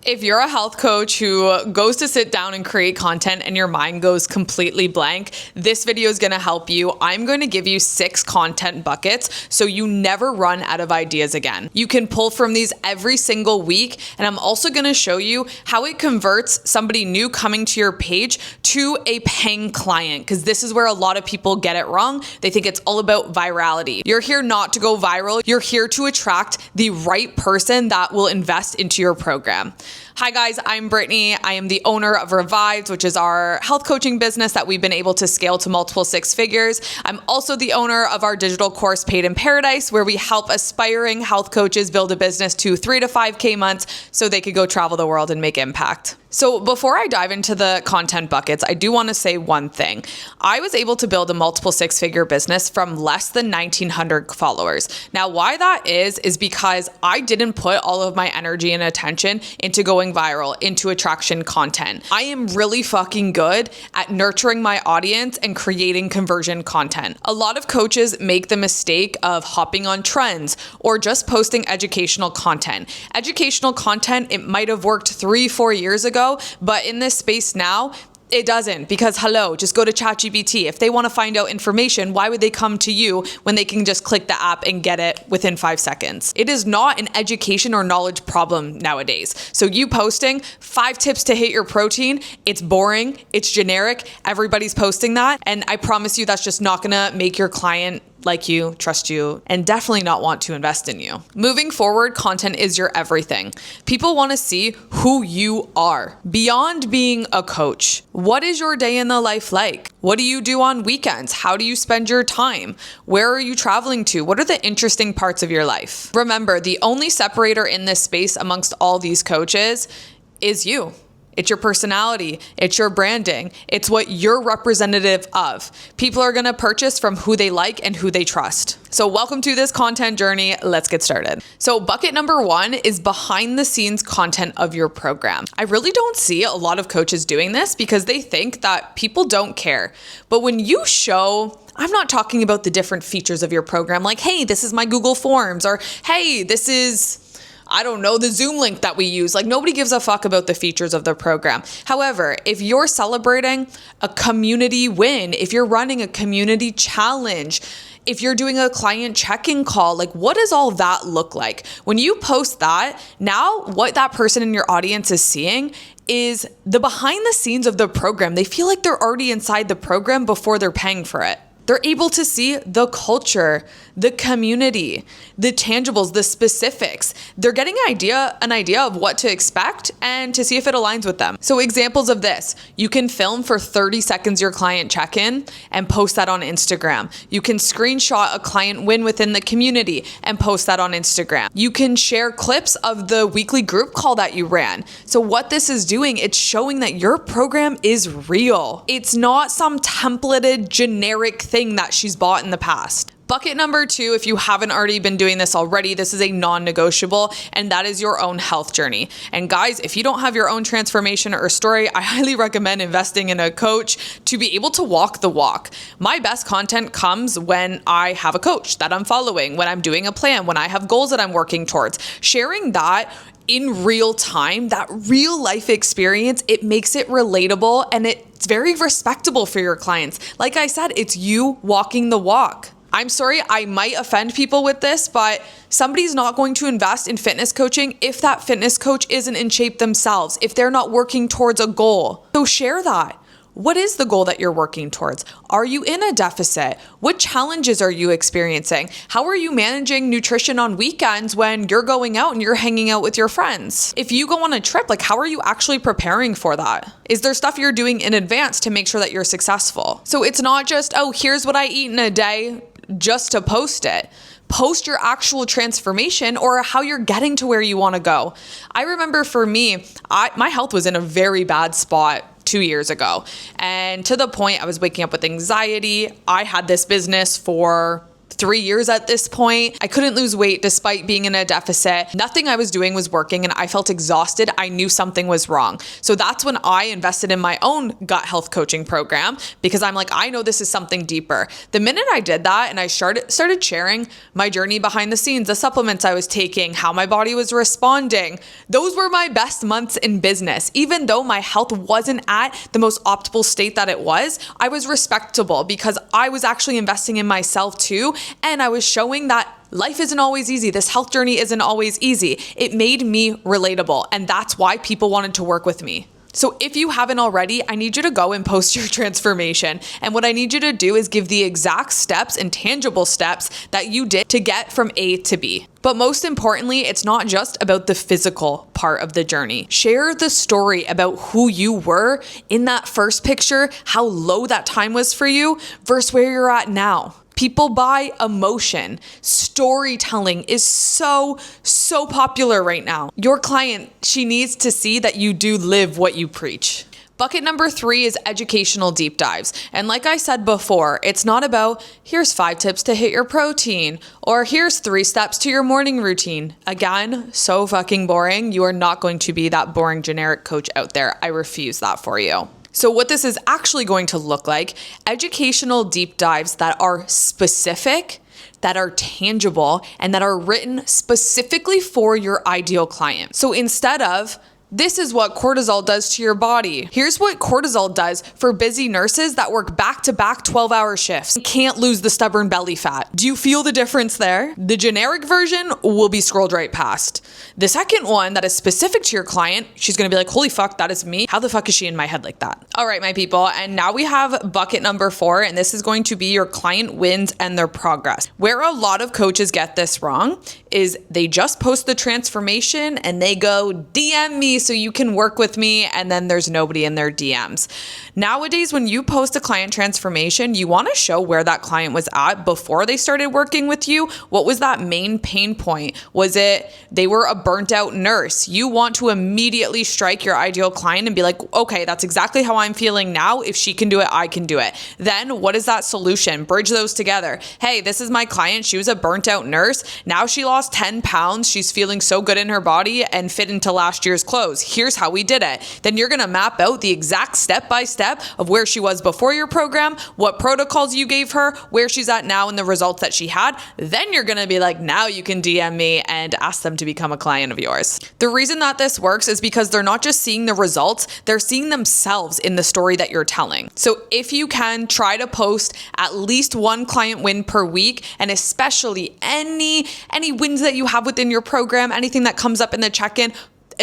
If you're a health coach who goes to sit down and create content and your mind goes completely blank, this video is going to help you. I'm going to give you 6 content buckets so you never run out of ideas again. You can pull from these every single week, and I'm also going to show you how it converts somebody new coming to your page to a paying client, because this is where a lot of people get it wrong. They think it's all about virality. You're here not to go viral. You're here to attract the right person that will invest into your program. Hi guys, I'm Brittany. I am the owner of Revived, which is our health coaching business that we've been able to scale to multiple 6 figures. I'm also the owner of our digital course, Paid in Paradise, where we help aspiring health coaches build a business to 3 to 5K months so they could go travel the world and make impact. So before I dive into the content buckets, I do want to say one thing. I was able to build a multiple 6-figure business from less than 1,900 followers. Now, why that is because I didn't put all of my energy and attention into going viral, into attraction content. I am really fucking good at nurturing my audience and creating conversion content. A lot of coaches make the mistake of hopping on trends or just posting educational content. Educational content, it might have worked 3-4 years ago, but in this space now, it doesn't, because just go to ChatGPT. If they want to find out information, why would they come to you when they can just click the app and get it within 5 seconds? It is not an education or knowledge problem nowadays. So you posting 5 tips to hit your protein, it's boring, it's generic, everybody's posting that. And I promise you that's just not gonna make your client like you, trust you, and definitely not want to invest in you. Moving forward, content is your everything. People want to see who you are. Beyond being a coach, what is your day in the life like? What do you do on weekends? How do you spend your time? Where are you traveling to? What are the interesting parts of your life? Remember, the only separator in this space amongst all these coaches is you. It's your personality, it's your branding, it's what you're representative of. People are gonna purchase from who they like and who they trust. So welcome to this content journey. Let's get started. So bucket number 1 is behind the scenes content of your program. I really don't see a lot of coaches doing this because they think that people don't care. But when you show, I'm not talking about the different features of your program, like, hey, this is my Google Forms, or hey, this is, I don't know, the Zoom link that we use. Like, nobody gives a fuck about the features of the program. However, if you're celebrating a community win, if you're running a community challenge, if you're doing a client check-in call, like, what does all that look like? When you post that, now what that person in your audience is seeing is the behind the scenes of the program. They feel like they're already inside the program before they're paying for it. They're able to see the culture, the community, the tangibles, the specifics. They're getting an idea of what to expect and to see if it aligns with them. So examples of this, you can film for 30 seconds your client check-in and post that on Instagram. You can screenshot a client win within the community and post that on Instagram. You can share clips of the weekly group call that you ran. So what this is doing, it's showing that your program is real. It's not some templated generic thing that she's bought in the past. Bucket number 2, if you haven't already been doing this already, this is a non-negotiable, and that is your own health journey. And guys, if you don't have your own transformation or story, I highly recommend investing in a coach to be able to walk the walk. My best content comes when I have a coach that I'm following, when I'm doing a plan, when I have goals that I'm working towards. Sharing that in real time, that real life experience, it makes it relatable and it's very respectable for your clients. Like I said, it's you walking the walk. I'm sorry, I might offend people with this, but somebody's not going to invest in fitness coaching if that fitness coach isn't in shape themselves, if they're not working towards a goal. So share that. What is the goal that you're working towards? Are you in a deficit? What challenges are you experiencing? How are you managing nutrition on weekends when you're going out and you're hanging out with your friends? If you go on a trip, like, how are you actually preparing for that? Is there stuff you're doing in advance to make sure that you're successful? So it's not just, oh, here's what I eat in a day just to post it. Post your actual transformation or how you're getting to where you want to go. I remember for me, my health was in a very bad spot 2 years ago. And to the point I was waking up with anxiety. I had this business for 3 years at this point. I couldn't lose weight despite being in a deficit. Nothing I was doing was working and I felt exhausted. I knew something was wrong. So that's when I invested in my own gut health coaching program, because I'm like, I know this is something deeper. The minute I did that and I started sharing my journey behind the scenes, the supplements I was taking, how my body was responding, those were my best months in business. Even though my health wasn't at the most optimal state that it was, I was respectable because I was actually investing in myself too. And I was showing that life isn't always easy. This health journey isn't always easy. It made me relatable. And that's why people wanted to work with me. So if you haven't already, I need you to go and post your transformation. And what I need you to do is give the exact steps and tangible steps that you did to get from A to B. But most importantly, it's not just about the physical part of the journey. Share the story about who you were in that first picture, how low that time was for you versus where you're at now. People buy emotion. Storytelling is so popular right now. Your client, she needs to see that you do live what you preach. Bucket number 3 is educational deep dives. And like I said before, it's not about here's 5 tips to hit your protein or here's 3 steps to your morning routine. Again, so fucking boring. You are not going to be that boring generic coach out there. I refuse that for you. So what this is actually going to look like, educational deep dives that are specific, that are tangible, and that are written specifically for your ideal client. So instead of, this is what cortisol does to your body. Here's what cortisol does for busy nurses that work back-to-back 12-hour shifts and can't lose the stubborn belly fat. Do you feel the difference there? The generic version will be scrolled right past. The second one that is specific to your client, she's gonna be like, holy fuck, that is me. How the fuck is she in my head like that? All right, my people, and now we have bucket number 4, and this is going to be your client wins and their progress. Where a lot of coaches get this wrong is they just post the transformation and they go, DM me so you can work with me, and then there's nobody in their DMs. Nowadays, when you post a client transformation, you want to show where that client was at before they started working with you. What was that main pain point? Was it they were a burnt out nurse? You want to immediately strike your ideal client and be like, okay, that's exactly how I'm feeling now. If she can do it, I can do it. Then what is that solution? Bridge those together. Hey, this is my client. She was a burnt out nurse. Now she lost 10 pounds. She's feeling so good in her body and fit into last year's clothes. Here's how we did it. Then you're going to map out the exact step-by-step of where she was before your program, what protocols you gave her, where she's at now, and the results that she had. Then you're going to be like, now you can DM me and ask them to become a client of yours. The reason that this works is because they're not just seeing the results, they're seeing themselves in the story that you're telling. So if you can, try to post at least 1 client win per week, and especially any wins that you have within your program, anything that comes up in the check-in,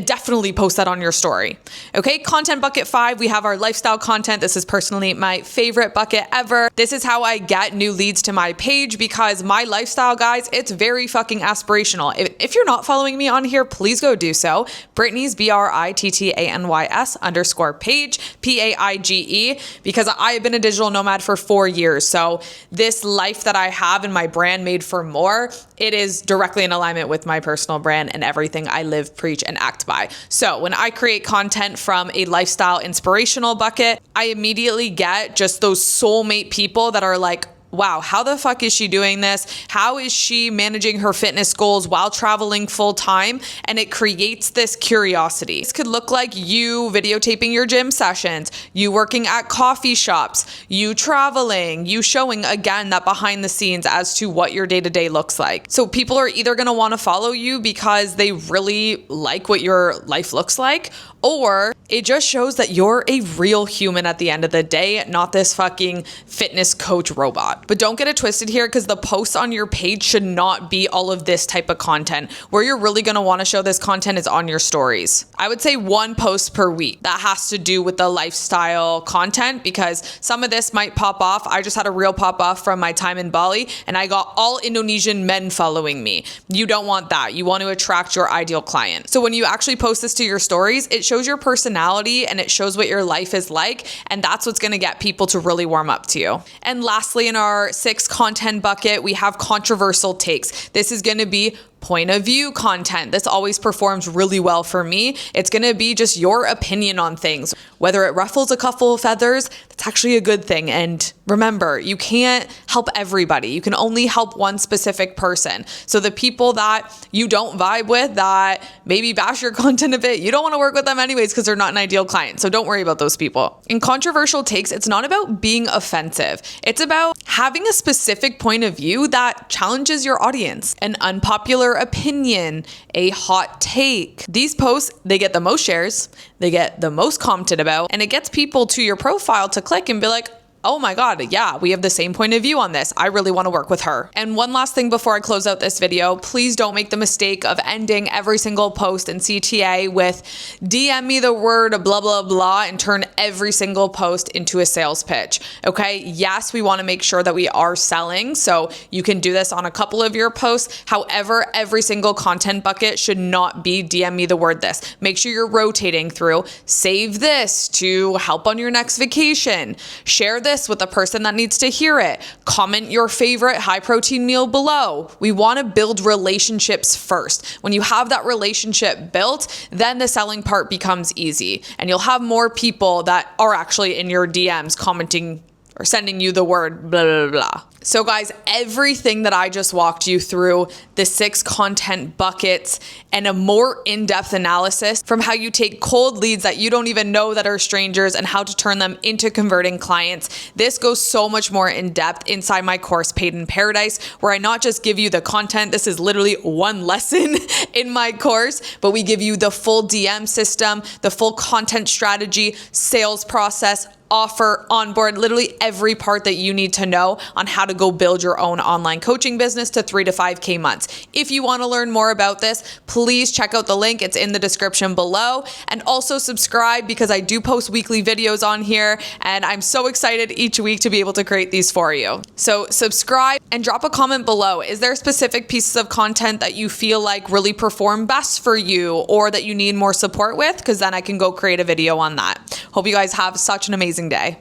definitely post that on your story. Okay, content bucket 5, we have our lifestyle content. This is personally my favorite bucket ever. This is how I get new leads to my page, because my lifestyle, guys, it's very fucking aspirational. If you're not following me on here, please go do so. Brittany's BRITTANYS_page, PAIGE, because I have been a digital nomad for 4 years. So this life that I have and my brand Made for More, it is directly in alignment with my personal brand and everything I live, preach, and act by. So when I create content from a lifestyle inspirational bucket, I immediately get just those soulmate people that are like, wow, how the fuck is she doing this? How is she managing her fitness goals while traveling full time? And it creates this curiosity. This could look like you videotaping your gym sessions, you working at coffee shops, you traveling, you showing again that behind the scenes as to what your day-to-day looks like. So people are either going to want to follow you because they really like what your life looks like, or it just shows that you're a real human at the end of the day, not this fucking fitness coach robot. But don't get it twisted here, because the posts on your page should not be all of this type of content. Where you're really going to want to show this content is on your stories. I would say 1 post per week that has to do with the lifestyle content, because some of this might pop off. I just had a reel pop off from my time in Bali, and I got all Indonesian men following me. You don't want that. You want to attract your ideal client. So when you actually post this to your stories, it shows your personality and it shows what your life is like, and that's what's going to get people to really warm up to you. And lastly, in our 6 content bucket, we have controversial takes. This is going to be point of view content. This always performs really well for me. It's going to be just your opinion on things. Whether it ruffles a couple of feathers, that's actually a good thing. And remember, you can't help everybody. You can only help one specific person. So the people that you don't vibe with, that maybe bash your content a bit, you don't want to work with them anyways because they're not an ideal client. So don't worry about those people. In controversial takes, it's not about being offensive. It's about having a specific point of view that challenges your audience, an unpopular opinion, a hot take. These posts, they get the most shares, they get the most commented about, and it gets people to your profile to click and be like, oh my God, yeah, we have the same point of view on this. I really want to work with her. And one last thing before I close out this video, please don't make the mistake of ending every single post in CTA with DM me the word blah, blah, blah, and turn every single post into a sales pitch. Okay. Yes, we want to make sure that we are selling. So you can do this on a couple of your posts. However, every single content bucket should not be DM me the word this. Make sure you're rotating through. Save this to help on your next vacation. Share this with a person that needs to hear it. Comment your favorite high protein meal below. We want to build relationships first. When you have that relationship built, then the selling part becomes easy, and you'll have more people that are actually in your DMs commenting or sending you the word blah, blah, blah. So guys, everything that I just walked you through, the 6 content buckets and a more in-depth analysis from how you take cold leads that you don't even know that are strangers and how to turn them into converting clients. This goes so much more in depth inside my course, Paid in Paradise, where I not just give you the content. This is literally one lesson in my course, but we give you the full DM system, the full content strategy, sales process, offer, onboard, literally every part that you need to know on how to go build your own online coaching business to 3 to 5K months. If you want to learn more about this, please check out the link. It's in the description below. And also subscribe, because I do post weekly videos on here, and I'm so excited each week to be able to create these for you. So subscribe and drop a comment below. Is there specific pieces of content that you feel like really perform best for you, or that you need more support with? Because then I can go create a video on that. Hope you guys have such an amazing day.